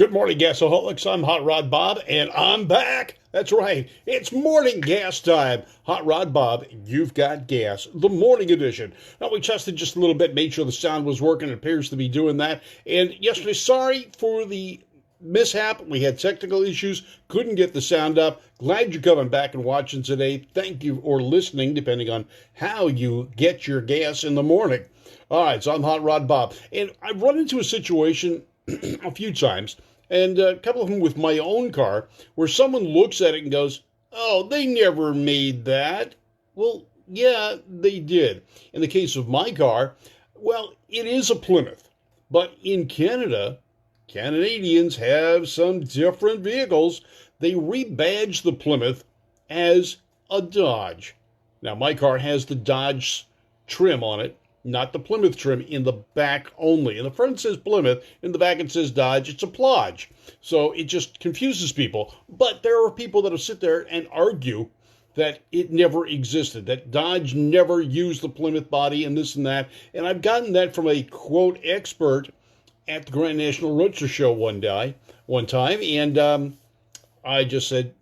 Good morning, gasaholics. I'm Hot Rod Bob, and I'm back. That's right. It's morning gas time. Hot Rod Bob, you've got gas. The morning edition. Now, we tested just a little bit, made sure the sound was working. It appears to be doing that. And yesterday, sorry for the mishap. We had technical issues. Couldn't get the sound up. Glad you're coming back and watching today. Thank you for listening, depending on how you get your gas in the morning. All right, so I'm Hot Rod Bob. And I've run into a situation a few times, and a couple of them with my own car, where someone looks at it and goes, "Oh, they never made that." Well, yeah, they did. In the case of my car, well, it is a Plymouth. But in Canada, Canadians have some different vehicles. They rebadge the Plymouth as a Dodge. Now, my car has the Dodge trim on it, not the Plymouth trim, in the back only. In the front it says Plymouth, in the back it says Dodge. It's a Plodge. So it just confuses people. But there are people that will sit there and argue that it never existed, that Dodge never used the Plymouth body and this and that. And I've gotten that from a, quote, expert at the Grand National Roadster Show one time. And I just said,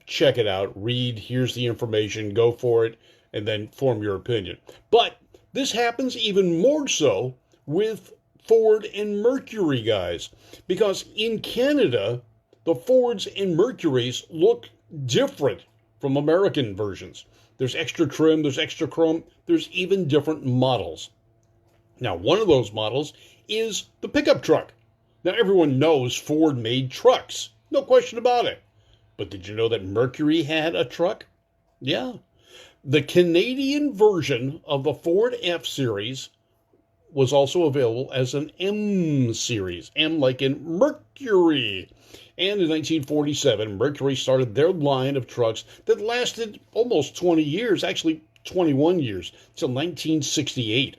check it out, read, here's the information, go for it, and then form your opinion. But this happens even more so with Ford and Mercury, guys, because in Canada, the Fords and Mercurys look different from American versions. There's extra trim, there's extra chrome, there's even different models. Now, one of those models is the pickup truck. Now, everyone knows Ford made trucks, no question about it. But did you know that Mercury had a truck? Yeah. The Canadian version of the Ford F-Series was also available as an M-Series, M like in Mercury. And in 1947, Mercury started their line of trucks that lasted almost 20 years, actually 21 years, till 1968.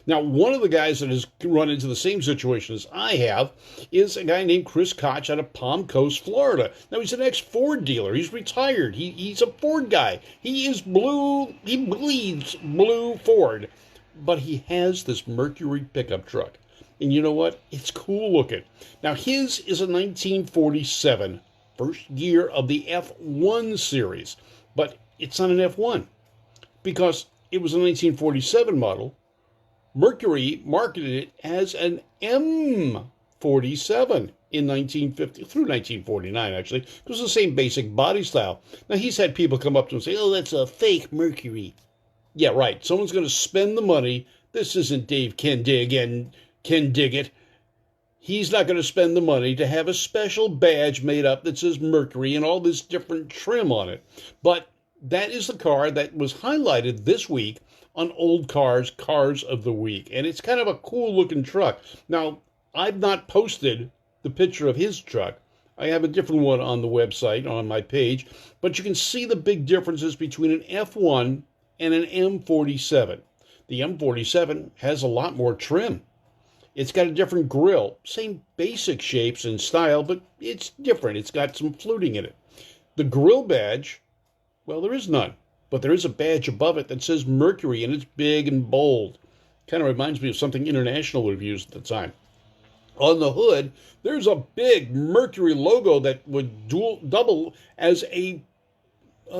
Now, one of the guys that has run into the same situation as I have is a guy named Chris Koch out of Palm Coast, Florida. Now, he's an ex-Ford dealer. He's retired. He's a Ford guy. He is blue. He bleeds blue Ford. But he has this Mercury pickup truck. And you know what? It's cool looking. Now, his is a 1947 first year of the F1 series. But it's not an F1 because it was a 1947 model. Mercury marketed it as an M47 in 1950 through 1949, actually. It was the same basic body style. Now, he's had people come up to him and say, "Oh, that's a fake Mercury." Yeah, right. Someone's going to spend the money. This isn't Dave Kendig and Ken Diggett. He's not going to spend the money to have a special badge made up that says Mercury and all this different trim on it. But that is the car that was highlighted this week on Old Cars of the Week. And it's kind of a cool looking truck. Now, I've not posted the picture of his truck. I have a different one on the website, on my page. But you can see the big differences between an F1 and an M47. The M47 has a lot more trim. It's got a different grille. Same basic shapes and style, but it's different. It's got some fluting in it. The grille badge, well, there is none. But there is a badge above it that says Mercury, and it's big and bold. Kind of reminds me of something International would have used at the time. On the hood, there's a big Mercury logo that would double as a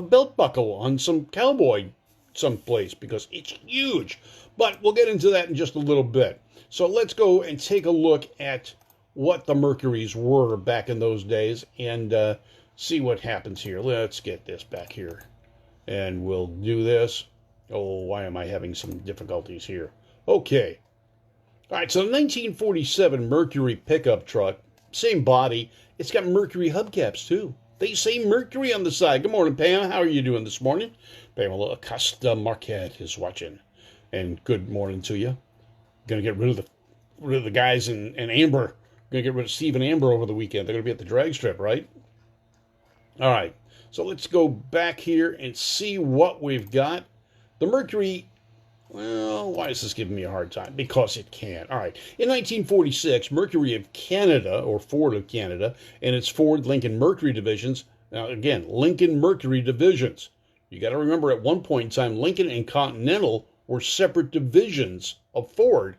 belt buckle on some cowboy someplace because it's huge. But we'll get into that in just a little bit. So let's go and take a look at what the Mercurys were back in those days and see what happens here. Let's get this back here. And we'll do this. Oh, why am I having some difficulties here? Okay. All right, so the 1947 Mercury pickup truck, same body. It's got Mercury hubcaps, too. They say Mercury on the side. Good morning, Pam. How are you doing this morning? Pamela Acosta Marquette is watching. And good morning to you. Going to get rid of the guys in Amber. Going to get rid of Steve and Amber over the weekend. They're going to be at the drag strip, right? All right. So let's go back here and see what we've got. The Mercury, well, why is this giving me a hard time? Because it can. All right. In 1946, Mercury of Canada, or Ford of Canada, and its Ford Lincoln Mercury divisions. Now, again, Lincoln Mercury divisions. You got to remember at one point in time, Lincoln and Continental were separate divisions of Ford,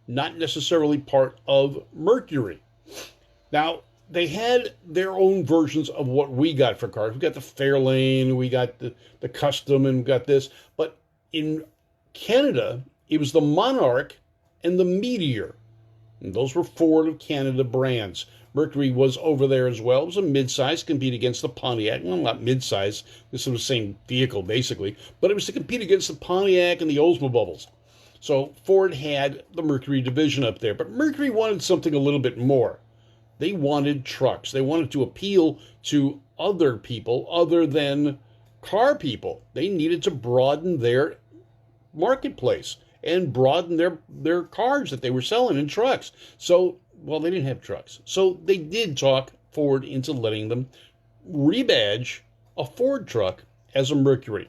not necessarily part of Mercury. Now, they had their own versions of what we got for cars. We got the Fairlane, we got the Custom, and we got this. But in Canada, it was the Monarch and the Meteor. And those were Ford of Canada brands. Mercury was over there as well. It was a midsize, compete against the Pontiac. Well, not midsize. This was the same vehicle, basically. But it was to compete against the Pontiac and the Oldsmobiles. So Ford had the Mercury division up there. But Mercury wanted something a little bit more. They wanted trucks. They wanted to appeal to other people other than car people. They needed to broaden their marketplace and broaden their cars that they were selling in trucks. So, well, they didn't have trucks. So they did talk Ford into letting them rebadge a Ford truck as a Mercury.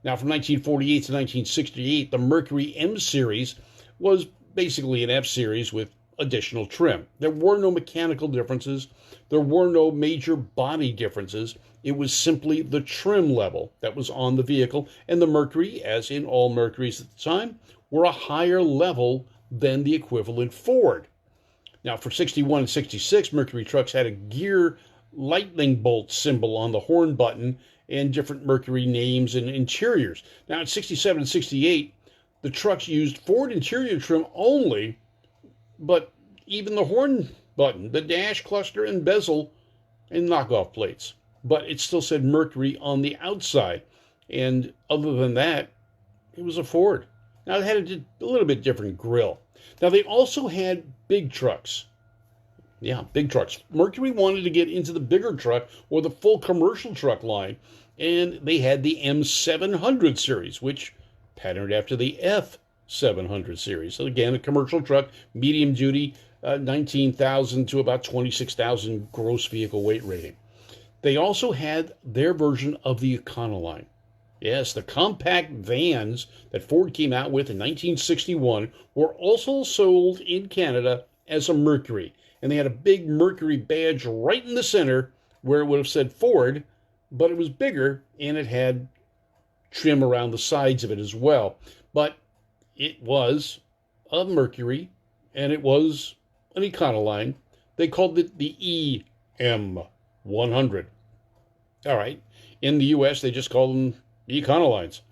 Now, from 1948 to 1968, the Mercury M Series was basically an F Series with additional trim. There were no mechanical differences. There were no major body differences. It was simply the trim level that was on the vehicle. And the Mercury, as in all Mercuries at the time, were a higher level than the equivalent Ford. Now, for 61 and 66, Mercury trucks had a gear lightning bolt symbol on the horn button and different Mercury names and interiors. Now, in 67 and 68, the trucks used Ford interior trim only, but even the horn button, the dash cluster and bezel and knockoff plates. But it still said Mercury on the outside. And other than that, it was a Ford. Now, it had a little bit different grille. Now, they also had big trucks. Yeah, big trucks. Mercury wanted to get into the bigger truck or the full commercial truck line. And they had the M700 series, which patterned after the F700 series. So again, a commercial truck, medium duty, 19,000 to about 26,000 gross vehicle weight rating. They also had their version of the Econoline. Yes, the compact vans that Ford came out with in 1961 were also sold in Canada as a Mercury. And they had a big Mercury badge right in the center where it would have said Ford, but it was bigger and it had trim around the sides of it as well. But it was a Mercury and it was an Econoline. They called it the EM100. All right. In the U.S., they just called them the Econolines.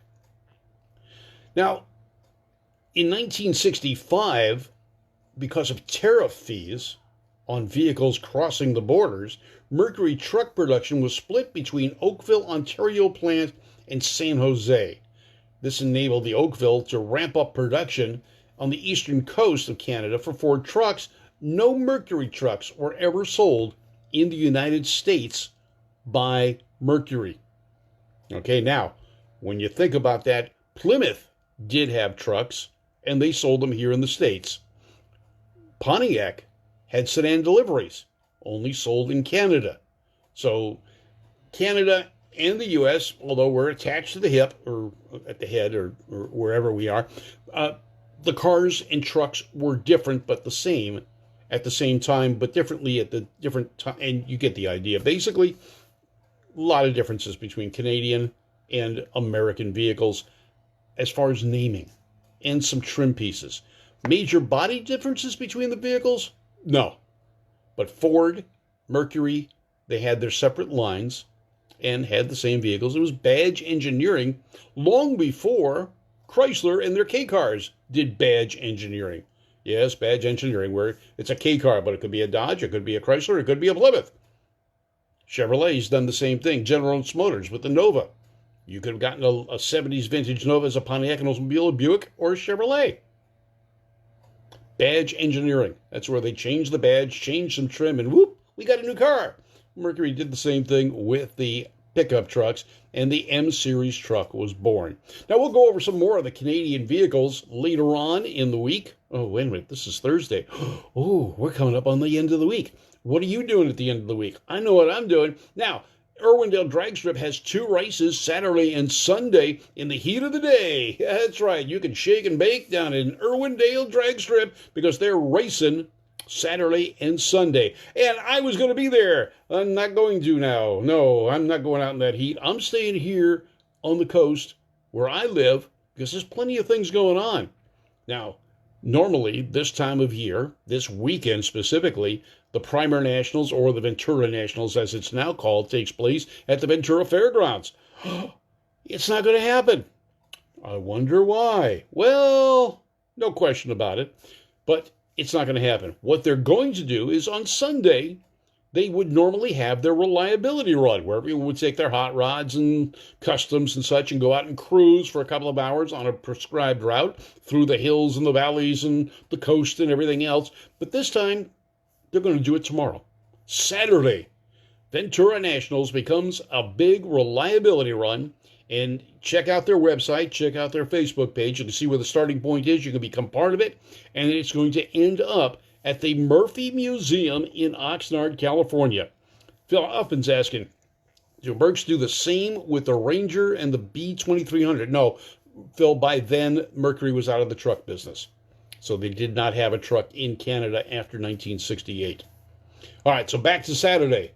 Now, in 1965, because of tariff fees on vehicles crossing the borders, Mercury truck production was split between Oakville, Ontario plant and San Jose. This enabled the Oakville to ramp up production on the eastern coast of Canada for Ford trucks. No Mercury trucks were ever sold in the United States by Mercury. Okay, now, when you think about that, Plymouth did have trucks, and they sold them here in the States. Pontiac had sedan deliveries, only sold in Canada. So Canada and the U.S., although we're attached to the hip, or at the head, or wherever we are, the cars and trucks were different but the same at the same time, but differently at the different time, and you get the idea. Basically, a lot of differences between Canadian and American vehicles as far as naming and some trim pieces. Major body differences between the vehicles? No. But Ford, Mercury, they had their separate lines and had the same vehicles. It was badge engineering long before Chrysler and their K cars did badge engineering. Yes, badge engineering, where it's a K car, but it could be a Dodge, it could be a Chrysler, it could be a Plymouth. Chevrolet's done the same thing. General Motors with the Nova. You could have gotten a 70s vintage Nova as a Pontiac, an Oldsmobile, a Buick, or a Chevrolet. Badge engineering. That's where they changed the badge, changed some trim, and whoop, we got a new car. Mercury did the same thing with the pickup trucks, and the M-Series truck was born. Now, we'll go over some more of the Canadian vehicles later on in the week. Oh, wait a minute. This is Thursday. Oh, we're coming up on the end of the week. What are you doing at the end of the week? I know what I'm doing. Now, Irwindale Drag Strip has 2 races, Saturday and Sunday, in the heat of the day. That's right. You can shake and bake down in Irwindale Drag Strip because they're racing Saturday and Sunday. And I was going to be there. I'm not going to now. No, I'm not going out in that heat. I'm staying here on the coast where I live because there's plenty of things going on. Now, Normally, this time of year, this weekend specifically, the Primer Nationals, or the Ventura Nationals as it's now called, takes place at the Ventura Fairgrounds. It's not going to happen. I wonder why. Well, no question about it, but it's not going to happen. What they're going to do is on Sunday, they would normally have their reliability run where everyone would take their hot rods and customs and such and go out and cruise for a couple of hours on a prescribed route through the hills and the valleys and the coast and everything else. But this time, they're going to do it tomorrow. Saturday, Ventura Nationals becomes a big reliability run. And check out their website, check out their Facebook page. You can see where the starting point is. You can become part of it. And it's going to end up at the Murphy Museum in Oxnard, California. Phil Huffman's asking, do Mercs do the same with the Ranger and the B2300? No, Phil, by then, Mercury was out of the truck business. So they did not have a truck in Canada after 1968. All right, so back to Saturday.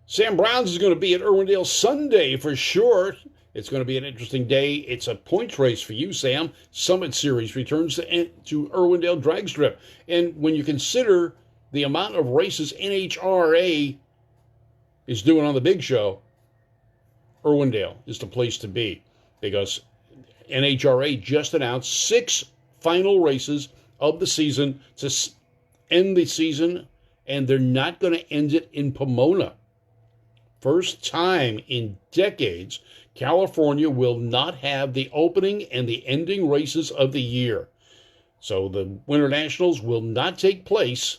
Sam Brown's is going to be at Irwindale Sunday for sure. It's going to be an interesting day. It's a points race for you, Sam. Summit Series returns to Irwindale Drag Strip. And when you consider the amount of races NHRA is doing on the big show, Irwindale is the place to be. Because NHRA just announced 6 final races of the season to end the season. And they're not going to end it in Pomona. First time in decades, California will not have the opening and the ending races of the year. So the Winter Nationals will not take place.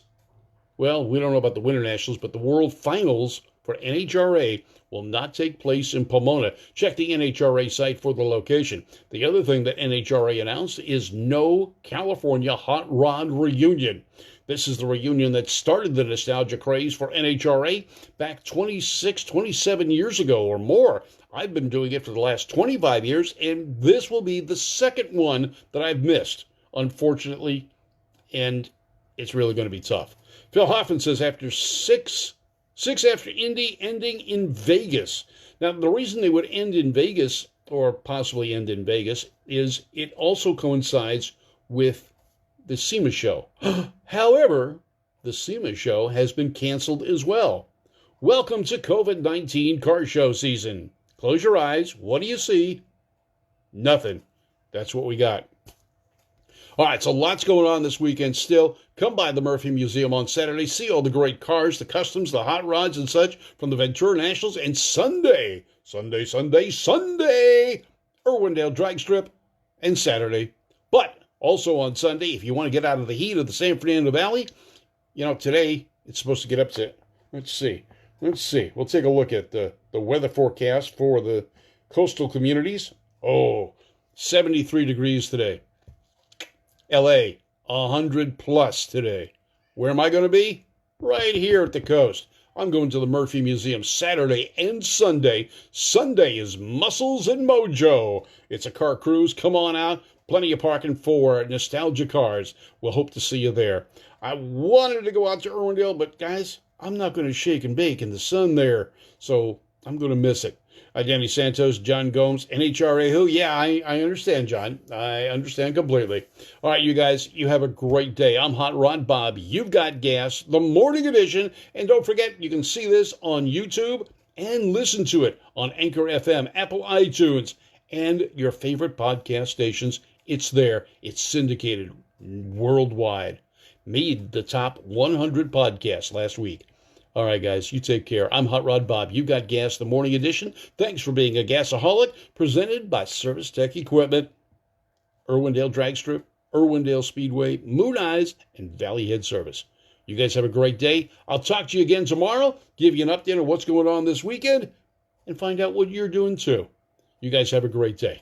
Well, we don't know about the Winter Nationals, but the World Finals for NHRA will not take place in Pomona. Check the NHRA site for the location. The other thing that NHRA announced is no California Hot Rod reunion. This is the reunion that started the nostalgia craze for NHRA back 26, 27 years ago or more. I've been doing it for the last 25 years, and this will be the second one that I've missed, unfortunately, and it's really going to be tough. Phil Hoffman says after six after Indy, ending in Vegas. Now, the reason they would end in Vegas, or possibly end in Vegas, is it also coincides with the SEMA show. However, the SEMA show has been canceled as well. Welcome to COVID-19 car show season. Close your eyes. What do you see? Nothing. That's what we got. All right, so lots going on this weekend still. Come by the Murphy Museum on Saturday. See all the great cars, the customs, the hot rods and such from the Ventura Nationals. And Sunday, Irwindale Drag Strip, and Saturday. But also on Sunday, if you want to get out of the heat of the San Fernando Valley, today it's supposed to get up to, let's see. We'll take a look at the weather forecast for the coastal communities. 73 degrees today. LA, 100 plus today. Where am I going to be? Right here at the coast. I'm going to the Murphy Museum Saturday and Sunday. Sunday is Muscles and Mojo. It's a car cruise. Come on out. Plenty of parking for nostalgia cars. We'll hope to see you there. I wanted to go out to Irwindale, but guys, I'm not going to shake and bake in the sun there, so I'm going to miss it. Danny Santos, John Gomes, NHRA who? Yeah, I understand, John. I understand completely. All right, you guys, you have a great day. I'm Hot Rod Bob. You've got gas, the morning edition. And don't forget, you can see this on YouTube and listen to it on Anchor FM, Apple iTunes, and your favorite podcast stations. It's there. It's syndicated worldwide. Made the top 100 podcasts last week. All right, guys, you take care. I'm Hot Rod Bob. You got gas, the morning edition. Thanks for being a gasaholic. Presented by Service Tech Equipment, Irwindale Drag Strip, Irwindale Speedway, Moon Eyes, and Valley Head Service. You guys have a great day. I'll talk to you again tomorrow, give you an update on what's going on this weekend, and find out what you're doing too. You guys have a great day.